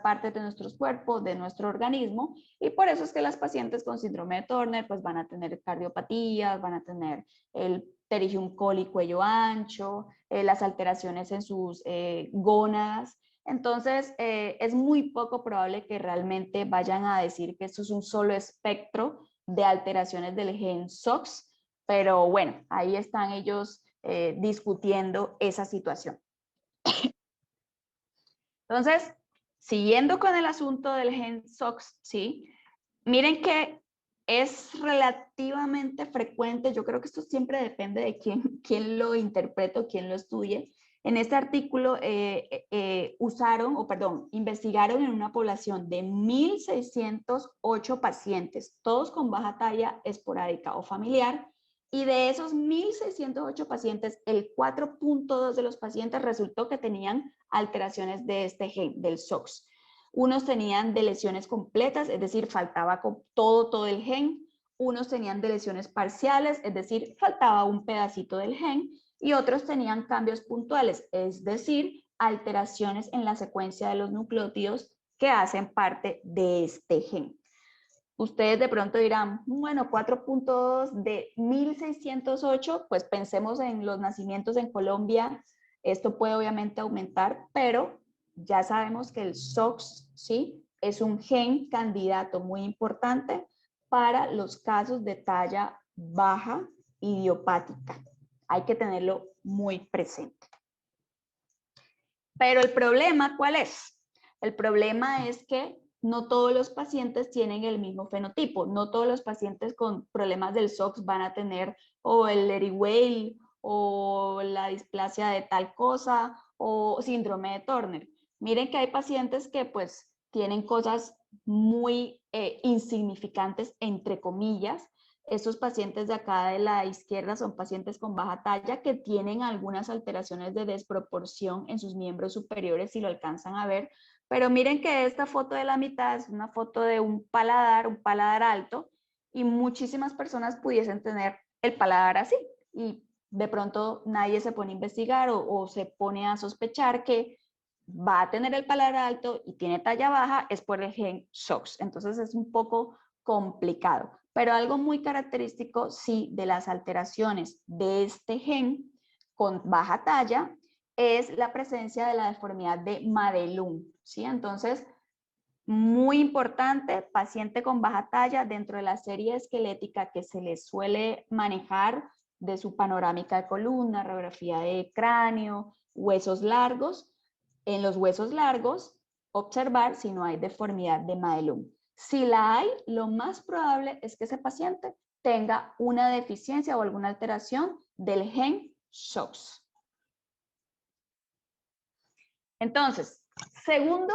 partes de nuestros cuerpos, de nuestro organismo, y por eso es que las pacientes con síndrome de Turner pues van a tener cardiopatías, van a tener el pterygium coli cuello ancho, las alteraciones en sus gónadas. Entonces, es muy poco probable que realmente vayan a decir que esto es un solo espectro de alteraciones del gen SOX, pero bueno, ahí están ellos discutiendo esa situación. Entonces, siguiendo con el asunto del gen SOX, ¿sí? Miren que es relativamente frecuente, yo creo que esto siempre depende de quién lo interprete o quién lo estudie. En este artículo investigaron en una población de 1.608 pacientes, todos con baja talla esporádica o familiar, y de esos 1.608 pacientes, el 4.2 de los pacientes resultó que tenían alteraciones de este gen, del SOX. Unos tenían de lesiones completas, es decir, faltaba todo el gen. unos tenían deleciones parciales, es decir, faltaba un pedacito del gen, y otros tenían cambios puntuales, es decir, alteraciones en la secuencia de los nucleótidos que hacen parte de este gen. Ustedes de pronto dirán, bueno, 4.2 de 1608, pues pensemos en los nacimientos en Colombia, esto puede obviamente aumentar, pero ya sabemos que el SOX, ¿sí?, es un gen candidato muy importante para los casos de talla baja idiopática. Hay que tenerlo muy presente. Pero el problema, ¿cuál es? El problema es que no todos los pacientes tienen el mismo fenotipo. No todos los pacientes con problemas del SOX van a tener o el Leri-Weill o la displasia de tal cosa o síndrome de Turner. Miren que hay pacientes que pues tienen cosas muy insignificantes, entre comillas. Estos pacientes de acá de la izquierda son pacientes con baja talla que tienen algunas alteraciones de desproporción en sus miembros superiores, si lo alcanzan a ver. Pero miren que esta foto de la mitad es una foto de un paladar alto, y muchísimas personas pudiesen tener el paladar así. Y de pronto nadie se pone a investigar o se pone a sospechar que va a tener el paladar alto y tiene talla baja, es por el gen SOX. Entonces es un poco complicado. Pero algo muy característico, sí, de las alteraciones de este gen con baja talla es la presencia de la deformidad de Madelung, ¿sí? Entonces, muy importante, paciente con baja talla dentro de la serie esquelética que se le suele manejar de su panorámica de columna, radiografía de cráneo, huesos largos. En los huesos largos, observar si no hay deformidad de Madelung. Si la hay, lo más probable es que ese paciente tenga una deficiencia o alguna alteración del gen SOX. Entonces, segundo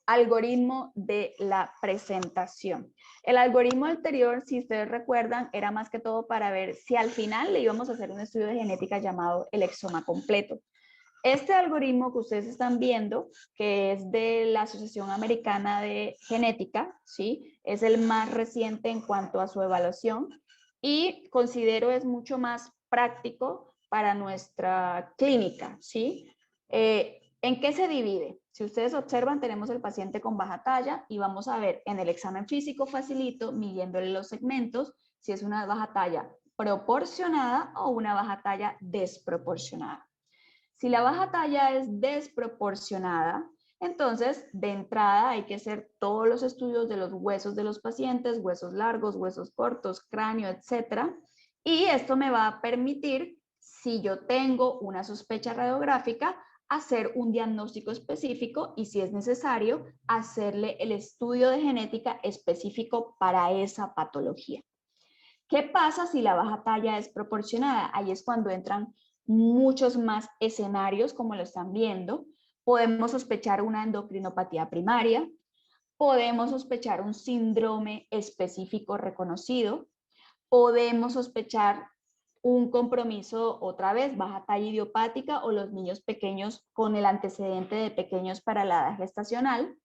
algoritmo de la presentación. El algoritmo anterior, si ustedes recuerdan, era más que todo para ver si al final le íbamos a hacer un estudio de genética llamado el exoma completo. Este algoritmo que ustedes están viendo, que es de la Asociación Americana de Genética, ¿sí?, es el más reciente en cuanto a su evaluación y considero es mucho más práctico para nuestra clínica, ¿sí? ¿En qué se divide? Si ustedes observan, tenemos el paciente con baja talla y vamos a ver en el examen físico facilito, midiéndole los segmentos, si es una baja talla proporcionada o una baja talla desproporcionada. Si la baja talla es desproporcionada, entonces de entrada hay que hacer todos los estudios de los huesos de los pacientes, huesos largos, huesos cortos, cráneo, etc. Y esto me va a permitir, si yo tengo una sospecha radiográfica, hacer un diagnóstico específico y, si es necesario, hacerle el estudio de genética específico para esa patología. ¿Qué pasa si la baja talla es proporcionada? Ahí es cuando entran muchos más escenarios, como lo están viendo. Podemos sospechar una endocrinopatía primaria, podemos sospechar un síndrome específico reconocido, podemos sospechar un compromiso, otra vez, baja talla idiopática o los niños pequeños con el antecedente de pequeños para la edad gestacional.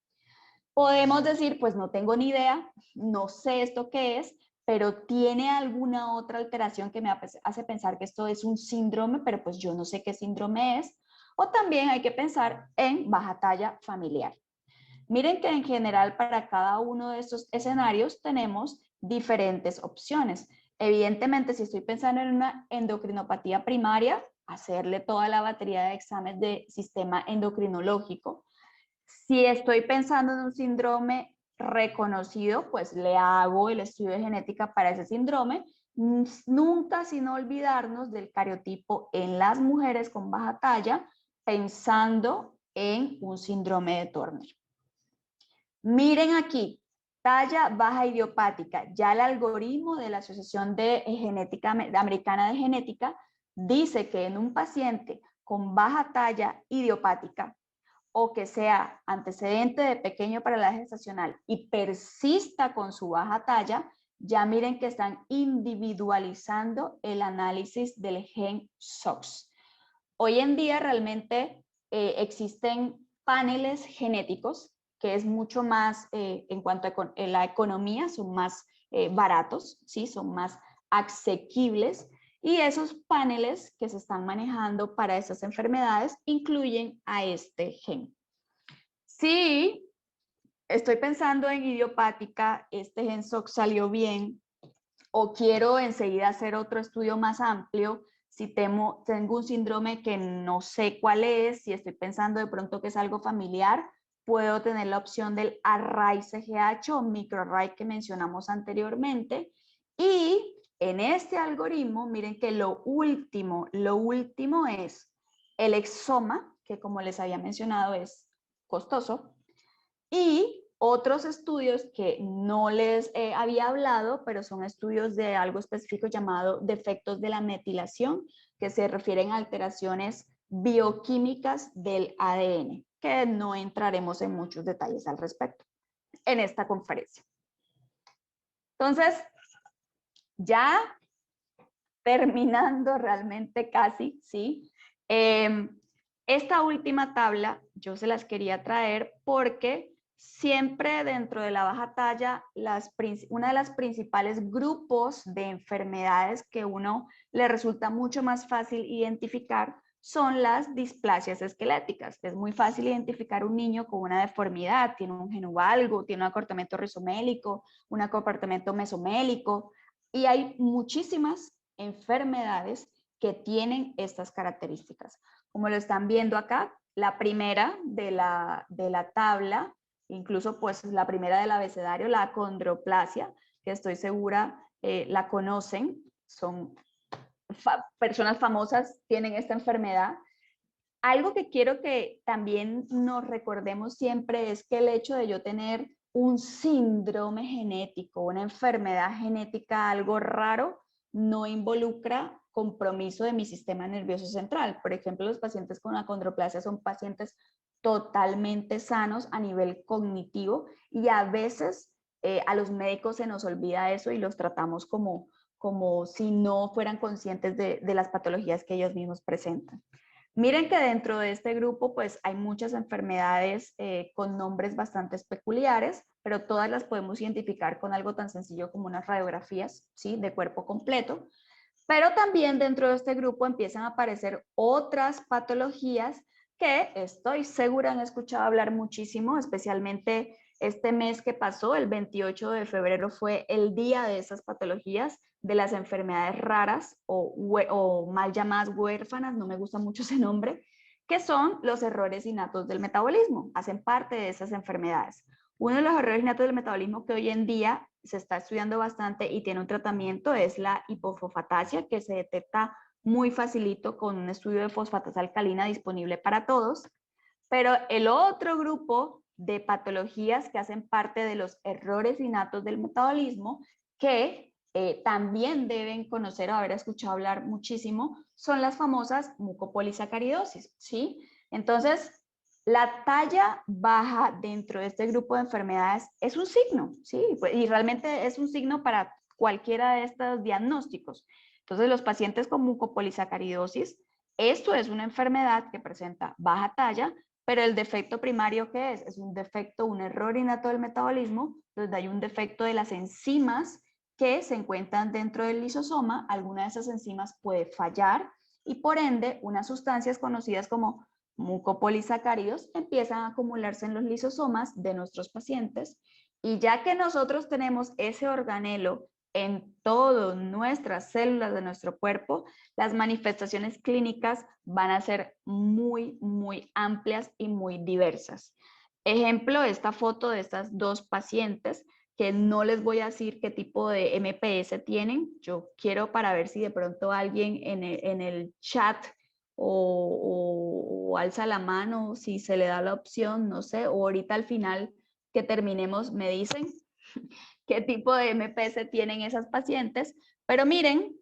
Podemos decir, pues no tengo ni idea, no sé esto qué es, pero tiene alguna otra alteración que me hace pensar que esto es un síndrome, pero pues yo no sé qué síndrome es. O también hay que pensar en baja talla familiar. Miren que en general para cada uno de estos escenarios tenemos diferentes opciones. Evidentemente, si estoy pensando en una endocrinopatía primaria, hacerle toda la batería de exámenes de sistema endocrinológico. Si estoy pensando en un síndrome reconocido, pues le hago el estudio de genética para ese síndrome. Nunca sin olvidarnos del cariotipo en las mujeres con baja talla, pensando en un síndrome de Turner. Miren aquí, talla baja idiopática. Ya el algoritmo de la Asociación de Genética Americana de Genética dice que en un paciente con baja talla idiopática, o que sea antecedente de pequeño para la edad gestacional y persista con su baja talla, ya miren que están individualizando el análisis del gen SOX. Hoy en día realmente existen paneles genéticos que es mucho más, en cuanto a la economía, son más baratos, ¿sí? Son más asequibles. Y esos paneles que se están manejando para estas enfermedades incluyen a este gen. Si estoy pensando en idiopática, este gen salió bien, o quiero enseguida hacer otro estudio más amplio, si tengo un síndrome que no sé cuál es, si estoy pensando de pronto que es algo familiar, puedo tener la opción del Array-CGH o microarray que mencionamos anteriormente. Y en este algoritmo, miren que lo último es el exoma, que como les había mencionado es costoso, y otros estudios que no les había hablado, pero son estudios de algo específico llamado defectos de la metilación, que se refieren a alteraciones bioquímicas del ADN, que no entraremos en muchos detalles al respecto en esta conferencia. Entonces, ya terminando realmente casi, ¿sí? Esta última tabla yo se las quería traer porque siempre dentro de la baja talla, una de las principales grupos de enfermedades que uno le resulta mucho más fácil identificar son las displasias esqueléticas. Es muy fácil identificar un niño con una deformidad, tiene un genovalgo, tiene un acortamiento rizomélico, un acortamiento mesomélico, y hay muchísimas enfermedades que tienen estas características. Como lo están viendo acá, la primera de la tabla, incluso pues la primera del abecedario, la acondroplasia, que estoy segura la conocen, son personas famosas, tienen esta enfermedad. Algo que quiero que también nos recordemos siempre es que el hecho de yo tener un síndrome genético, una enfermedad genética, algo raro, no involucra compromiso de mi sistema nervioso central. Por ejemplo, los pacientes con acondroplasia son pacientes totalmente sanos a nivel cognitivo y a veces a los médicos se nos olvida eso y los tratamos como si no fueran conscientes de las patologías que ellos mismos presentan. Miren que dentro de este grupo pues hay muchas enfermedades con nombres bastante peculiares, pero todas las podemos identificar con algo tan sencillo como unas radiografías, ¿sí? De cuerpo completo. Pero también dentro de este grupo empiezan a aparecer otras patologías que estoy segura han escuchado hablar muchísimo, especialmente este mes que pasó, el 28 de febrero fue el día de esas patologías, de las enfermedades raras o mal llamadas huérfanas, no me gusta mucho ese nombre, que son los errores innatos del metabolismo, hacen parte de esas enfermedades. Uno de los errores innatos del metabolismo que hoy en día se está estudiando bastante y tiene un tratamiento es la hipofosfatasia, que se detecta muy facilito con un estudio de fosfatasa alcalina disponible para todos. Pero el otro grupo de patologías que hacen parte de los errores innatos del metabolismo, que también deben conocer o haber escuchado hablar muchísimo, son las famosas mucopolisacaridosis, ¿sí? Entonces, la talla baja dentro de este grupo de enfermedades es un signo, ¿sí? Y realmente es un signo para cualquiera de estos diagnósticos. Entonces, los pacientes con mucopolisacaridosis, esto es una enfermedad que presenta baja talla, pero el defecto primario, ¿qué es? Es un defecto, un error innato del metabolismo, donde hay un defecto de las enzimas que se encuentran dentro del lisosoma. Alguna de esas enzimas puede fallar y por ende unas sustancias conocidas como mucopolisacáridos empiezan a acumularse en los lisosomas de nuestros pacientes, y ya que nosotros tenemos ese organelo en todas nuestras células de nuestro cuerpo, las manifestaciones clínicas van a ser muy, muy amplias y muy diversas. Ejemplo, esta foto de estas dos pacientes, que no les voy a decir qué tipo de MPS tienen. Yo quiero para ver si de pronto alguien en el chat o alza la mano, si se le da la opción, no sé, o ahorita al final que terminemos me dicen qué tipo de MPS tienen esas pacientes, pero miren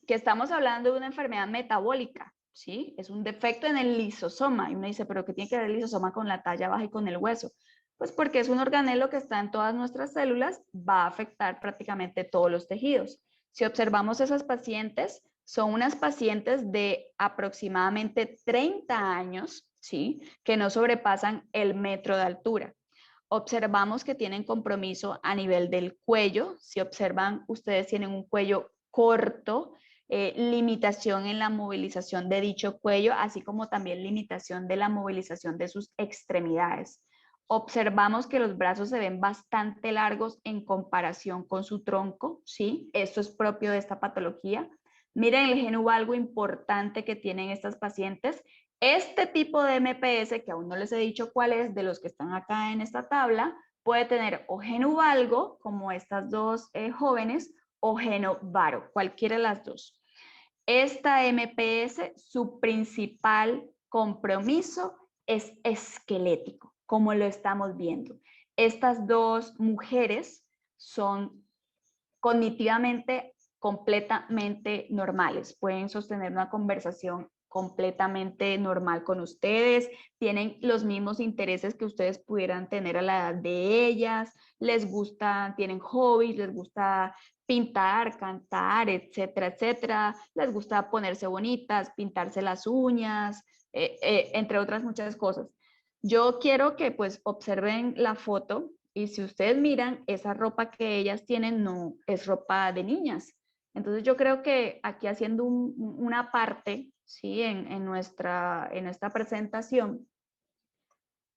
que estamos hablando de una enfermedad metabólica, ¿sí? Es un defecto en el lisosoma, y uno dice, pero ¿qué tiene que ver el lisosoma con la talla baja y con el hueso? Pues porque es un organelo que está en todas nuestras células, va a afectar prácticamente todos los tejidos. Si observamos esas pacientes, son unas pacientes de aproximadamente 30 años, ¿sí? Que no sobrepasan el metro de altura. Observamos que tienen compromiso a nivel del cuello. Si observan, ustedes tienen un cuello corto, limitación en la movilización de dicho cuello, así como también limitación de la movilización de sus extremidades. Observamos que los brazos se ven bastante largos en comparación con su tronco, ¿sí? Esto es propio de esta patología. Miren el geno valgo importante que tienen estas pacientes. Este tipo de MPS, que aún no les he dicho cuál es, de los que están acá en esta tabla, puede tener o geno valgo, como estas dos jóvenes, o geno varo, cualquiera de las dos. Esta MPS, su principal compromiso es esquelético, como lo estamos viendo. Estas dos mujeres son cognitivamente completamente normales, pueden sostener una conversación completamente normal con ustedes, tienen los mismos intereses que ustedes pudieran tener a la edad de ellas, les gusta, tienen hobbies, les gusta pintar, cantar, etcétera, etcétera, les gusta ponerse bonitas, pintarse las uñas, entre otras muchas cosas. Yo quiero que pues observen la foto y si ustedes miran, esa ropa que ellas tienen no es ropa de niñas. Entonces yo creo que aquí haciendo una parte, ¿sí? en nuestra presentación,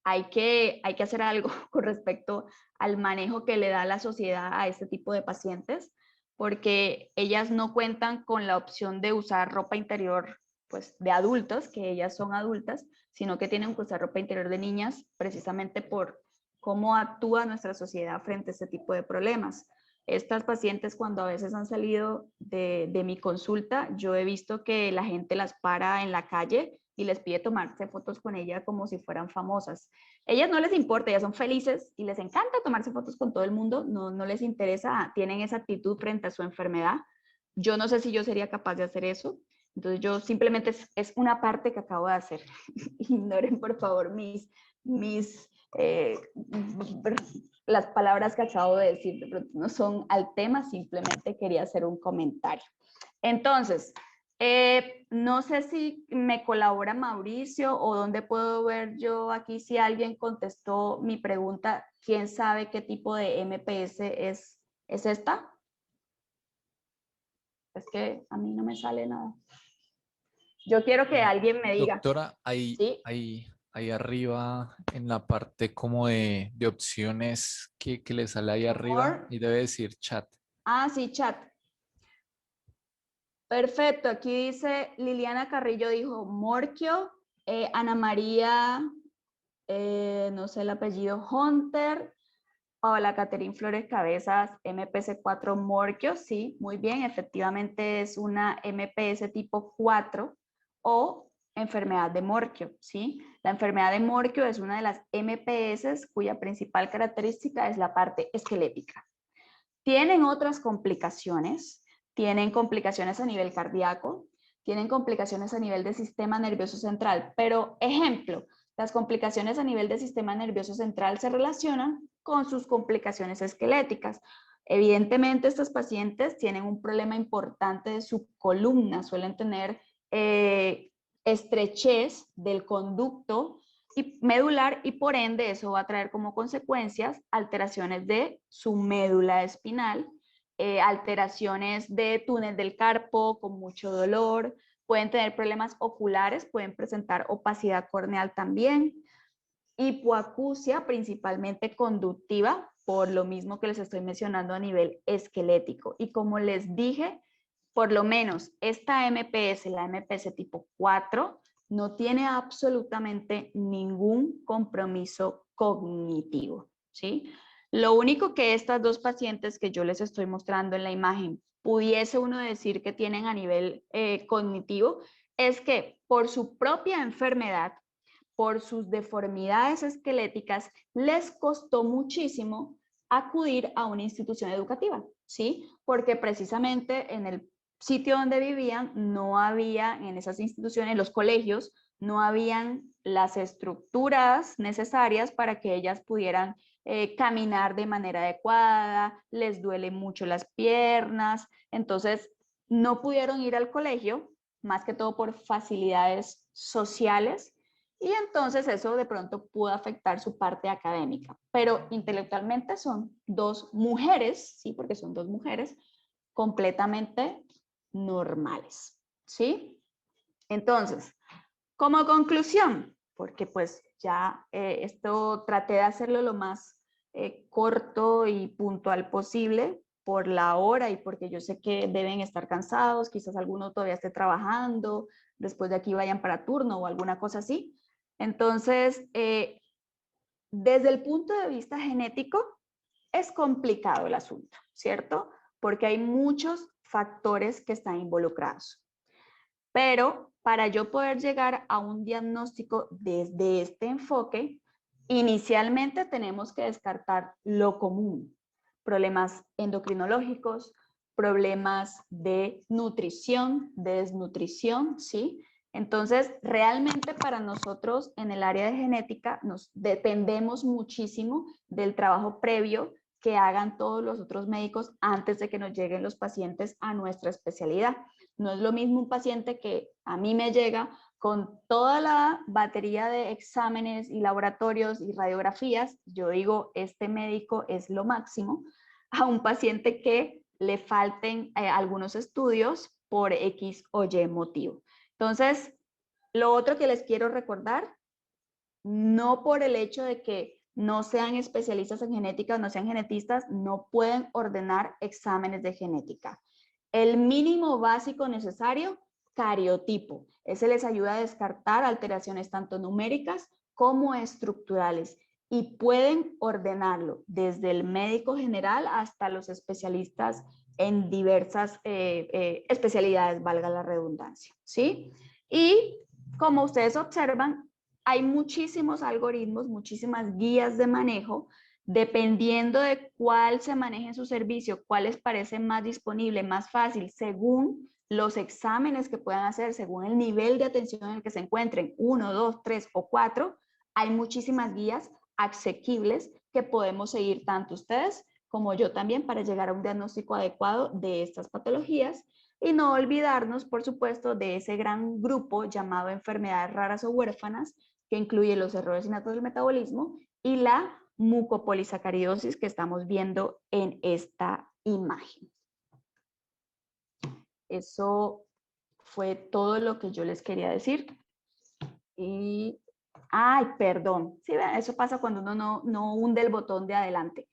hay que hacer algo con respecto al manejo que le da la sociedad a este tipo de pacientes, porque ellas no cuentan con la opción de usar ropa interior pues, de adultos, que ellas son adultas, sino que tienen que usar ropa interior de niñas precisamente por cómo actúa nuestra sociedad frente a este tipo de problemas. Estas pacientes cuando a veces han salido de mi consulta, yo he visto que la gente las para en la calle y les pide tomarse fotos con ella como si fueran famosas. Ellas no les importa, ellas son felices y les encanta tomarse fotos con todo el mundo, no les interesa, tienen esa actitud frente a su enfermedad. Yo no sé si yo sería capaz de hacer eso, entonces yo simplemente es una parte que acabo de hacer. Ignoren por favor las palabras que acabo de decir, no son al tema, simplemente quería hacer un comentario. Entonces, no sé si me colabora Mauricio o dónde puedo ver yo aquí si alguien contestó mi pregunta, ¿quién sabe qué tipo de MPS es esta? Es que a mí no me sale nada. Yo quiero que alguien me diga. Doctora, ¿Sí? ahí arriba, en la parte como de opciones que le sale ahí arriba, y debe decir chat. Ah, sí, chat. Perfecto, aquí dice Liliana Carrillo dijo Morquio, Ana María, no sé el apellido, Hunter, Paola Caterín Flores Cabezas, MPS4 Morquio, sí, muy bien, efectivamente es una MPS tipo 4 o enfermedad de Morquio, ¿sí? La enfermedad de Morquio es una de las MPS cuya principal característica es la parte esquelética. Tienen otras complicaciones, tienen complicaciones a nivel cardíaco, tienen complicaciones a nivel del sistema nervioso central, pero ejemplo, las complicaciones a nivel del sistema nervioso central se relacionan con sus complicaciones esqueléticas. Evidentemente, estos pacientes tienen un problema importante de su columna, suelen tener estrechez del conducto medular y por ende eso va a traer como consecuencias alteraciones de su médula espinal, alteraciones de túnel del carpo con mucho dolor, pueden tener problemas oculares, pueden presentar opacidad corneal también, hipoacusia principalmente conductiva, por lo mismo que les estoy mencionando a nivel esquelético. Y como les dije, por lo menos esta MPS, la MPS tipo 4, no tiene absolutamente ningún compromiso cognitivo, ¿sí? Lo único que estas dos pacientes que yo les estoy mostrando en la imagen pudiese uno decir que tienen a nivel cognitivo es que por su propia enfermedad, por sus deformidades esqueléticas, les costó muchísimo acudir a una institución educativa, ¿sí? Porque precisamente en el sitio donde vivían no había, en esas instituciones, los colegios, no habían las estructuras necesarias para que ellas pudieran caminar de manera adecuada, les duelen mucho las piernas, entonces no pudieron ir al colegio, más que todo por facilidades sociales, y entonces eso de pronto pudo afectar su parte académica. Pero intelectualmente son dos mujeres, ¿sí? Porque son dos mujeres completamente normales, ¿sí? Entonces, como conclusión, porque pues ya esto traté de hacerlo lo más corto y puntual posible por la hora y porque yo sé que deben estar cansados, quizás alguno todavía esté trabajando, después de aquí vayan para turno o alguna cosa así. Entonces, desde el punto de vista genético, es complicado el asunto, ¿cierto? Porque hay muchos factores que están involucrados. Pero para yo poder llegar a un diagnóstico desde este enfoque, inicialmente tenemos que descartar lo común, problemas endocrinológicos, problemas de nutrición, de desnutrición, ¿sí? Entonces, realmente para nosotros en el área de genética nos dependemos muchísimo del trabajo previo que hagan todos los otros médicos antes de que nos lleguen los pacientes a nuestra especialidad. No es lo mismo un paciente que a mí me llega con toda la batería de exámenes y laboratorios y radiografías, yo digo, este médico es lo máximo, a un paciente que le falten algunos estudios por X o Y motivo. Entonces, lo otro que les quiero recordar, no por el hecho de que no sean especialistas en genética o no sean genetistas, no pueden ordenar exámenes de genética. El mínimo básico necesario, cariotipo. Ese les ayuda a descartar alteraciones tanto numéricas como estructurales y pueden ordenarlo desde el médico general hasta los especialistas en diversas especialidades, valga la redundancia, ¿sí? Y como ustedes observan, hay muchísimos algoritmos, muchísimas guías de manejo, dependiendo de cuál se maneje en su servicio, cuál les parece más disponible, más fácil, según los exámenes que puedan hacer, según el nivel de atención en el que se encuentren, 1, 2, 3 o 4, hay muchísimas guías asequibles que podemos seguir tanto ustedes como yo también para llegar a un diagnóstico adecuado de estas patologías y no olvidarnos, por supuesto, de ese gran grupo llamado enfermedades raras o huérfanas que incluye los errores innatos del metabolismo y la mucopolisacaridosis que estamos viendo en esta imagen. Eso fue todo lo que yo les quería decir. Y, ay, perdón. Sí, eso pasa cuando uno no hunde el botón de adelante.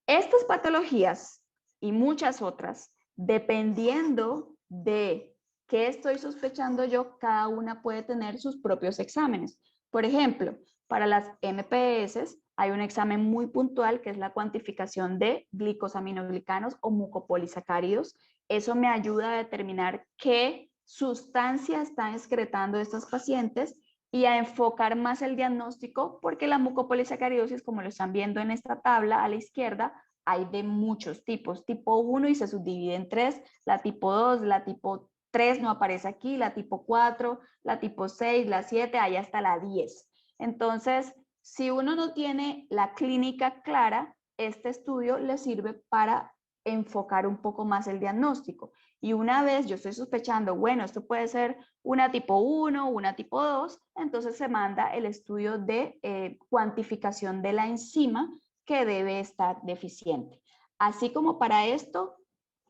Estas patologías y muchas otras, dependiendo de qué estoy sospechando yo, cada una puede tener sus propios exámenes. Por ejemplo, para las MPS hay un examen muy puntual que es la cuantificación de glicosaminoglicanos o mucopolisacáridos. Eso me ayuda a determinar qué sustancias están excretando estos pacientes y a enfocar más el diagnóstico, porque la mucopolisacaridosis, como lo están viendo en esta tabla a la izquierda, hay de muchos tipos. Tipo 1 y se subdivide en 3, la tipo 2, la tipo 3 no aparece aquí, la tipo 4, la tipo 6, la 7, hay hasta la 10. Entonces, si uno no tiene la clínica clara, este estudio le sirve para enfocar un poco más el diagnóstico. Y una vez yo estoy sospechando, bueno, esto puede ser una tipo 1, una tipo 2, entonces se manda el estudio de cuantificación de la enzima que debe estar deficiente. Así como para esto,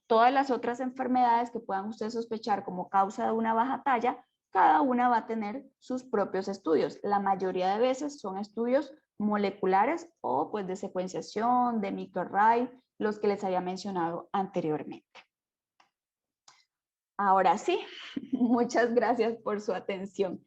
todas las otras enfermedades que puedan ustedes sospechar como causa de una baja talla, cada una va a tener sus propios estudios. La mayoría de veces son estudios moleculares o pues de secuenciación, de microarray, los que les había mencionado anteriormente. Ahora sí, muchas gracias por su atención.